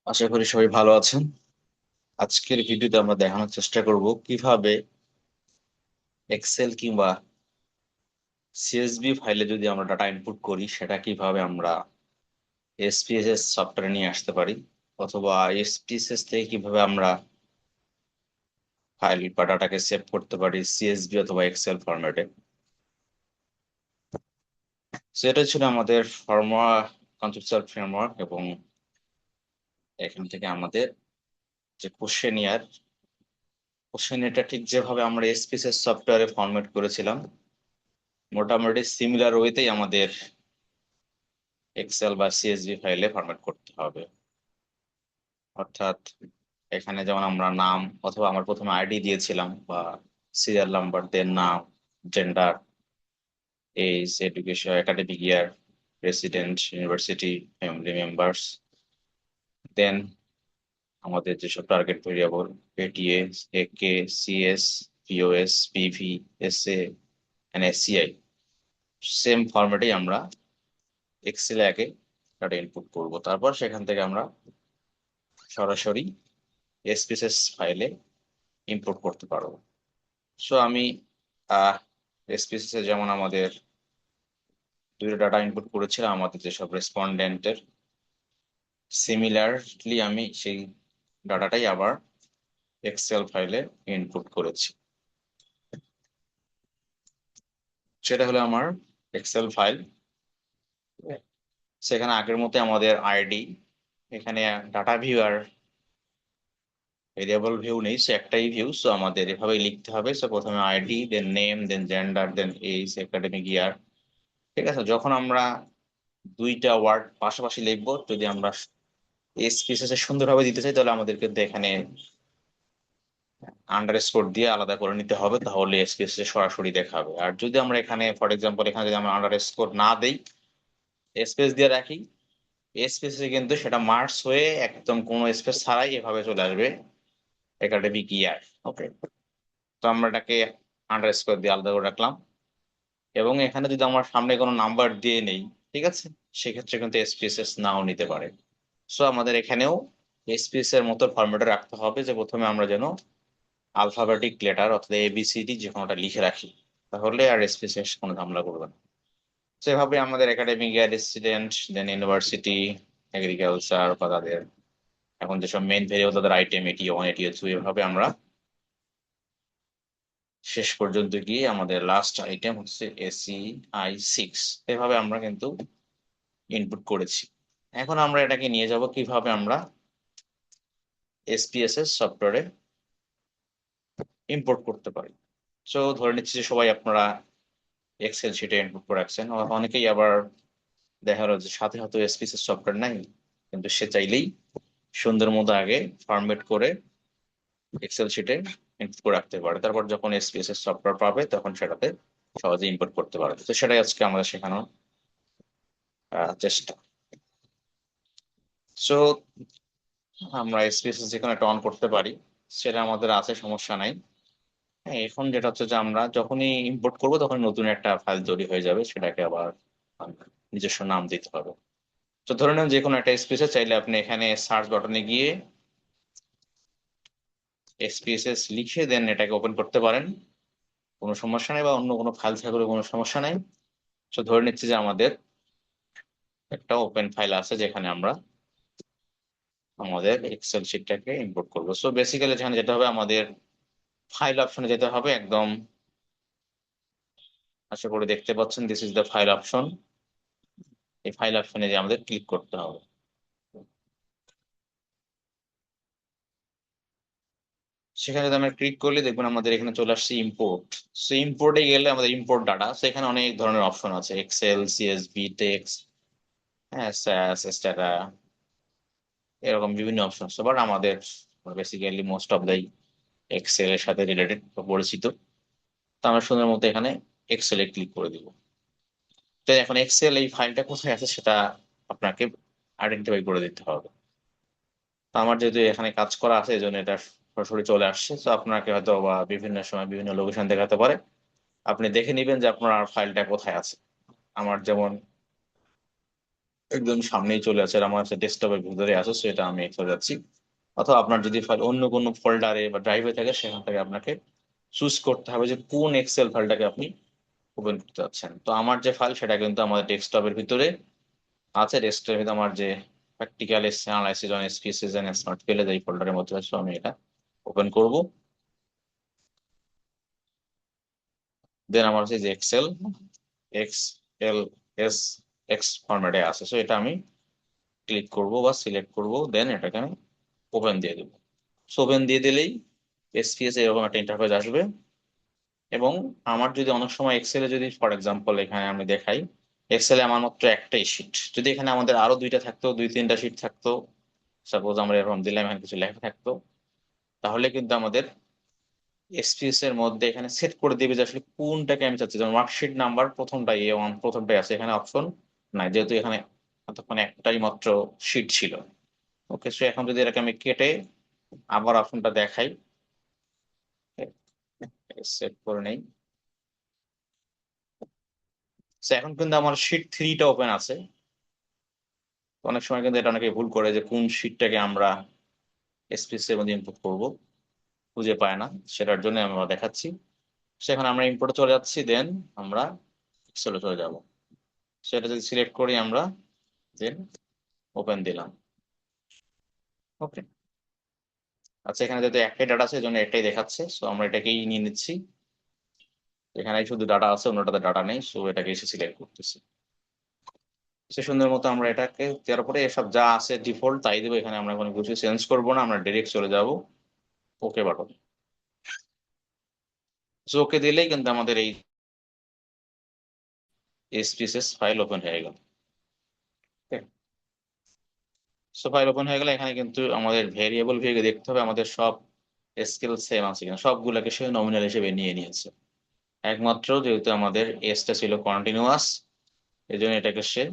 আশা করি সবাই ভালো আছেন। আজকের ভিডিওতে আমরা দেখানোর চেষ্টা করব কিভাবে এক্সেল কিংবা সিএসভি ফাইলে যদি আমরা ডাটা ইনপুট করি সেটা কিভাবে আমরা এসপিএসএস সফটওয়্যারে নিয়ে আসতে পারি, অথবা এসপিএসএস থেকে কিভাবে আমরা ফাইল বা ডাটাকে সেভ করতে পারি সিএসভি অথবা এক্সেল ফরম্যাটে। সেটা ছিল আমাদের কনসেপচুয়াল ফ্রেমওয়ার্ক, এবং এখান থেকে আমাদের যে কোশ্চেনিয়ারটা ঠিক যেভাবে আমরা এসপিএসএস সফটওয়্যারে ফরম্যাট করেছিলাম মোটামুটি সিমিলার ওয়েতেই আমাদের এক্সেল বা সিএসভি ফাইলে ফরম্যাট করতে হবে। অর্থাৎ এখানে যেমন আমরা নাম অথবা আমার প্রথমে আইডি দিয়েছিলাম বা সিরিয়াল নাম্বার, দেন নাম, gender, age, education, academic year, resident, university, family members, then আমাদের যেসব target variable ATA, AK, CS, POS, PV, SA and SCI, same ফরম্যাটেই আমরা এক্সেলে আগে ডাটা ইনপুট করব, তারপর সেখান থেকে আমরা সরাসরি এসপিএসএস ফাইলে ইম্পোর্ট করতে পারবো। সো আমি এসপিএসএস এ যেমন আমাদের দুটো ডাটা ইনপুট করেছিলাম, আমাদের যেসব রেসপন্ডেন্টের সিমিলারলি আমি সেই ডাটাটাই আবার এক্সেল ফাইলে ইনপুট করেছি। সেটা হলো আমার এক্সেল ফাইল। সেখানে আগের মতো আমাদের আইডি, এখানে ডাটা ভিউ আর ভেরিয়েবল ভিউ নেই, সো একটাই ভিউ, সো আমাদের এভাবেই লিখতে হবে। সো প্রথমে আইডি, দেন নেম, দেন জেন্ডার, দেন এজ, একাডেমিক ইয়ার। ঠিক আছে, যখন আমরা দুইটা ওয়ার্ড পাশাপাশি লিখবো, যদি আমরা এসপিএসএস এ সুন্দরভাবে দিতে চাই তাহলে আমাদের কিন্তু এখানে আন্ডারস্কোর দিয়ে আলাদা করে নিতে হবে, তাহলে এসপিএসএস এ সরাসরি দেখাবে। আর যদি আমরা এখানে ফর এক্সাম্পল এখানে যদি আমরা আন্ডারস্কোর না দেই, স্পেস দিয়ে রাখি, স্পেস এ কিন্তু সেটা মার্কস হয়ে একদম কোনো স্পেস ছাড়াই এভাবে চলে আসবে একাডেমিক ইয়ার। ওকে, তো আমরা এটাকে আন্ডারস্কোর দিয়ে আলাদা করে রাখলাম। এবং এখানে যদি আমার সামনে কোনো নাম্বার দিয়ে নেই, ঠিক আছে, সেক্ষেত্রে কিন্তু এসপিএসএস নাও নিতে পারে। সো আমাদের এখানেও এসপিএস এর মতো ফরম্যাটে রাখতে হবে, যে প্রথমে আমরা যেন আলফাবেটিক লেটার অর্থাৎ এবিসিডি যে কোনোটা লিখে রাখি, তাহলে আর এসপিএস কোনো ঝামেলা করবে না। সেভাবে আমাদের একাডেমিক ইয়ার, রেসিডেন্ট, দেন ইউনিভার্সিটি, এগ্রিকালচার বা তাদের এখন যেসব মেইন ভেরিয়েবল তাদের আইটেম এটি ওয়ান, এটি টু, এভাবে আমরা শেষ পর্যন্ত গিয়ে আমাদের লাস্ট আইটেম হচ্ছে ACI6, এভাবে আমরা কিন্তু ইনপুট করেছি। এখন আমরা এটাকে নিয়ে যাব কিভাবে আমরা এসপিএসএস সফটওয়্যারে ইম্পোর্ট করতে পারি। সো ধরে নিচ্ছি যে সবাই আপনারা এক্সেল শিটে ইনপুট করে রাখছেন, অনেকেই আবার দেখা গেল যে সাথে সাথে এসপিএসএস সফটওয়্যার নাই, কিন্তু সে চাইলেই সুন্দর মতো আগে ফরম্যাট করে এক্সেল শিটে ইনপুট করে রাখতে পারে, তারপর যখন এসপিএসএস সফটওয়্যার পাবে তখন সেটাতে সহজে ইম্পোর্ট করতে পারবে। তো সেটাই আজকে আমাদের শেখানোর চেষ্টা। সো আমরা এসপিএসএস যেখানে একটা অন করতে পারি, সেটা আমাদের আছে, সমস্যা নাই। হ্যাঁ, এখন যেটা হচ্ছে যে আমরা যখনই ইম্পোর্ট করবো তখন নতুন একটা ফাইল তৈরি হয়ে যাবে, সেটাকে আবার নিজস্ব নাম দিতে হবে। তো ধরে নেন যে কোনো একটা স্পেসে চাইলে আপনি এখানে সার্চ বাটনে গিয়ে এসপিএসএস লিখে দেন এটাকে ওপেন করতে পারেন, কোনো সমস্যা নেই, বা অন্য কোনো ফাইল থাকলে কোনো সমস্যা নেই। তো ধরে নিচ্ছি যে আমাদের একটা ওপেন ফাইল আছে যেখানে আমরা আমাদের এক্সেল শিটটাকে ইম্পোর্ট করবো। সো বেসিক্যালি যেখানে যেতে হবে, আমাদের ফাইল অপশনে যেতে হবে একদম। আশা করি দেখতে পাচ্ছেন, this is the file option. এই ফাইল অপশনে যে আমাদের ক্লিক করতে হবে। সেখানে যদি আমরা ক্লিক করলে দেখবেন আমাদের এখানে চলে আসছে ইম্পোর্ট। সো ইম্পোর্টে গেলে আমাদের ইম্পোর্ট ডাটা, সেখানে অনেক ধরনের অপশন আছে, এক্সেল, সিএসভি, টেক্সট, হ্যাঁ, স্যাস, স্ট্যাটা, এরকম বিভিন্ন অপশন আছে। বাট আমাদের basically most of the Excel এর সাথে রিলেটেড বা পরিচিত, তো আমরা সুন্দর মতো এখানে এক্সেলে ক্লিক করে দিব। তো এখন এক্সেল এই ফাইলটা কোথায় আছে সেটা আপনাকে আইডেন্টিফাই করে দিতে হবে। তো আমার যেহেতু এখানে কাজ করা আছে, এই জন্য এটা সরাসরি চলে আসছে। তো আপনাকে হয়তো বা বিভিন্ন সময় বিভিন্ন লোকেশন দেখাতে পারে, আপনি দেখে নিবেন যে আপনার ফাইলটা কোথায় আছে। আমার যেমন একদম সামনেই চলে আসে, আর আমার ডেস্কটপের ভিতরে আছে, সেটা আমি চলে যাচ্ছি। অথবা আপনার যদি ফাইল অন্য কোনো ফোল্ডারে বা ড্রাইভে থাকে, সেখান থেকে আপনাকে চুজ করতে হবে যে কোন এক্সেল ফাইলটাকে আপনি ওপেন করতে যাচ্ছেন। তো আমার যে ফাইল সেটা কিন্তু আমাদের ডেস্কটপের ভিতরে আছে। ডেস্কটপের ভিতরে আমার যে practical analysis on SPSS and smart পেলে এই ফোল্ডারের মধ্যে আছে, আমি এটা ওপেন করব। দেন আমার হচ্ছে যে Excel X L S X ফরম্যাটে আছে, সো এটা আমি ক্লিক করব বা সিলেক্ট করব, দেন এটাকে আমি ওপেন দিয়ে দেবো। ওপেন দিয়ে দিলেই এসপিএস এরকম একটা ইন্টারফেস আসবে। এবং আমার যদি অনেক সময় এক্সেলে যদি ফর এক্সাম্পল এখানে আমি দেখাই, এক্সেলে আমার মাত্র একটাই শিট, যদি এখানে আমাদের আরো দুইটা থাকতো, দুই তিনটা শিট থাকতো, সাপোজ আমরা এরকম দিলাম, এখানে কিছু লেখা থাকতো, তাহলে কিন্তু আমাদের এসপিএস এর মধ্যে এখানে সেট করে দিবে যে আসলে কোনটাকে আমি চাচ্ছি। যেমন ওয়ার্কশিট নাম্বার প্রথমটাই A1 প্রথমটাই আছে, এখানে অপশন নাই, যেহেতু এখানে এতক্ষণ একটাই মাত্র শিট ছিল। ওকে, সো এখন যদি এটাকে আমি কেটে আবার অপশনটা দেখাই, সেট করে নেই। এখন কিন্তু আমার শিট 3টা ওপেন আছে। অনেক সময় কিন্তু এটা অনেকে ভুল করে যে কোন শিটটাকে আমরা এসপিএস এর মধ্যে ইনপুট করব, খুঁজে পায় না। সেটার জন্য আমরা দেখাচ্ছি। সেখানে আমরা ইম্পোর্টে চলে যাচ্ছি, দেন আমরা এক্সেলে চলে যাব। সেটা যদি সিলেক্ট করি আমরা, দেন ওপেন দিলাম। ওকে, আচ্ছা, এখানে যেহেতু একটাই ডাটা আছে, এই জন্য একটাই দেখাচ্ছে, সো আমরা এটাকেই নিয়ে নিচ্ছি। এখানে শুধু ডাটা আছে, অন্যটাতে ডাটা নেই, সো এটাকে এসে সিলেক্ট করতেছি। সে সুন্দর মতো আমরা এটাকে দেওয়ার পরে এসব যা আছে ডিফল্ট তাই দেবো, এখানে আমরা কোনো কিছু চেঞ্জ করবো না, আমরা ডিরেক্ট চলে যাব ওকে বাটন। সো ওকে দিলেই কিন্তু আমাদের এই এসপিএস ফাইল ওপেন হয়ে গেল। সো ফাইল ওপেন হয়ে গেলে এখানে কিন্তু আমাদের ভেরিয়েবল ভিউ দেখতে হবে আমাদের সব স্কেল সেম আছে কিনা, সবগুলোকে সে নমিনাল হিসেবে নিয়ে নিয়েছে। একমাত্র যেহেতু আমাদের এসটা ছিল কন্টিনিউয়াস, এই জন্য এটাকে সে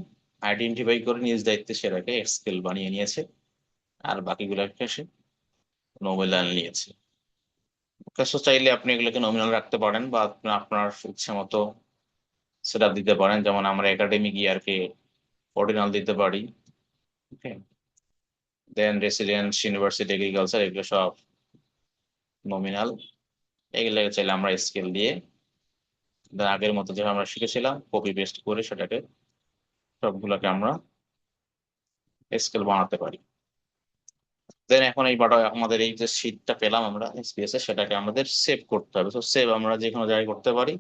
আইডেন্টিফাই করে নিজ দায়িত্বে সেটাকে স্কেল বানিয়ে নিয়েছে, আর বাকিগুলোকে সে নমিনাল নিয়েছে। সো চাইলে আপনি এগুলোকে নমিনাল রাখতে পারেন, বা আপনার ইচ্ছে মতো সেটা দিতে পারেন। যেমন আমরা একাডেমিক ইয়ারকে অর্ডিনাল দিতে পারি। ওকে, দেন রেসিডেন্স, ইউনিভার্সিটি, এগ্রিকালচার, এগুলো সব নমিনাল। এগুলো চাইলে আমরা স্কেল দিয়ে আগের মতো যেভাবে আমরা শিখেছিলাম কপি পেস্ট করে সেটাকে সবগুলোকে আমরা স্কেল বানাতে পারি। দেন এখন এই বাটা আমাদের এই যে শীটটা পেলাম আমরা এসপিএস এ, সেটাকে আমাদের সেভ করতে হবে। তো সেভ আমরা যে কোনো জায়গায় করতে পারি।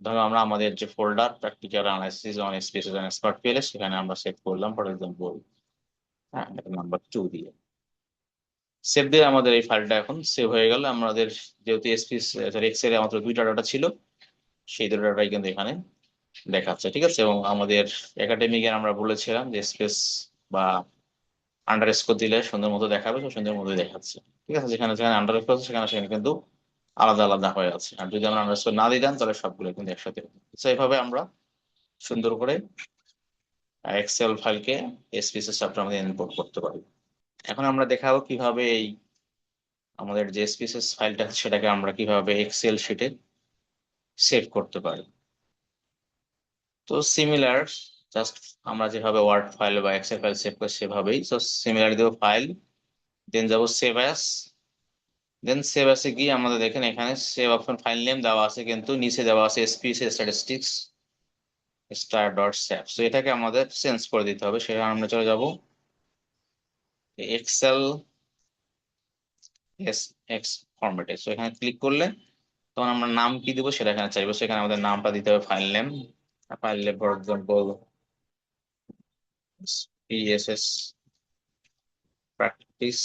ধরো আমরা আমাদের যে folder practical analysis on SPSS and expert পেলে, সেখানে আমরা সেভ করলাম ফর এক্সাম্পল, হ্যাঁ, এটা নাম্বার 2 দিয়ে সেভ দিয়ে আমাদের এই ফাইলটা এখন সেভ হয়ে গেল। আমাদের যেহেতু এসপিএস এক্সেল এ মাত্র দুইটা ডাটা ছিল, সেই দুটো ডাটাই কিন্তু এখানে দেখাচ্ছে। ঠিক আছে, এবং আমাদের একাডেমিকের আমরা বলেছিলাম যে স্পেস বা আন্ডারস্কোর দিলে সুন্দর মতো দেখাবে, তো সুন্দর মতো দেখাচ্ছে। ঠিক আছে, যেখানে যেখানে আন্ডারস্কোর আছে সেখানে সেখানে কিন্তু আলাদা আলাদা হয়ে আছে। আর যদি আমরা আন্ডারস্কোর না দিতাম তাহলে সবগুলো কিন্তু একসাথে হতো। তো এইভাবে আমরা সুন্দর করে এক্সেল ফাইলকে এসপিএস সফটওয়্যার মধ্যে ইম্পোর্ট করতে পারি। এখন আমরা দেখাবো কিভাবে এই আমাদের যে এসপিএস ফাইলটা সেটাকে আমরা কিভাবে এক্সেল শিটে সেভ করতে পারি। তো সিমিলার, জাস্ট আমরা যেভাবে ওয়ার্ড ফাইল বা এক্সেল ফাইল সেভ করি সেভাবেই। তো সিমিলার দেবো ফাইল, দেন যাবো সেভ অ্যাস, দেন সেভ অ্যাসে গিয়ে আমাদের দেখেন এখানে সেভ অপশন ফাইল নেম দেওয়া আছে, কিন্তু নিচে দেওয়া আছে SPS statistics star dot sap. তো এটাকে আমাদের চেঞ্জ করে দিতে হবে। সেটা আমরা চলে যাব এক্সেল এস এক্স ফরম্যাটে। তো এখানে ক্লিক করলে তখন আমরা নাম কি দেবো সেটা এখানে চাইবো। সেখানে আমাদের নামটা দিতে হবে file name. File name for example PSS practice,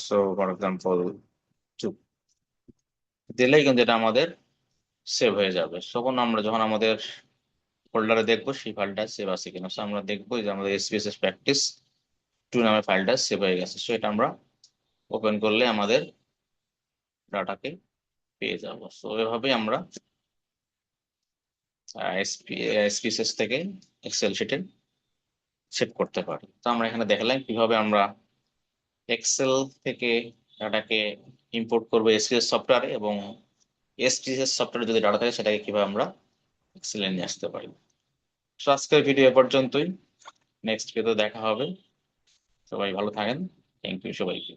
so for example 2 দিলেই কিন্তু এটা আমাদের সেভ হয়ে যাবে। তখন আমরা যখন আমাদের ফোল্ডারে দেখবো সেই ফাইলটা সেভ আছে কিনা, So আমরা দেখবো যে আমাদের এসপিএস প্র্যাকটিস 2 নামের ফাইলটা সেভ হয়ে গেছে। সো এটা আমরা ওপেন করলে আমাদের ডাটাকে পেয়ে যাবো। সো এভাবেই আমরা এসপিএস থেকে এক্সেল শিটে সেভ করতে পারি। তো আমরা এখানে দেখলাম কিভাবে আমরা এক্সেল থেকে ডাটাকে ইম্পোর্ট করবো এসপিএস সফটওয়্যারে, এবং এসপিএস সফটওয়্যারে যদি ডাটা থাকে সেটাকে কিভাবে আমরা এক্সেলে নিয়ে আসতে পারি। তো আজকের ভিডিও এ পর্যন্তই, নেক্সট ভিডিও দেখা হবে। সবাই ভালো থাকেন, থ্যাংক ইউ সবাইকে।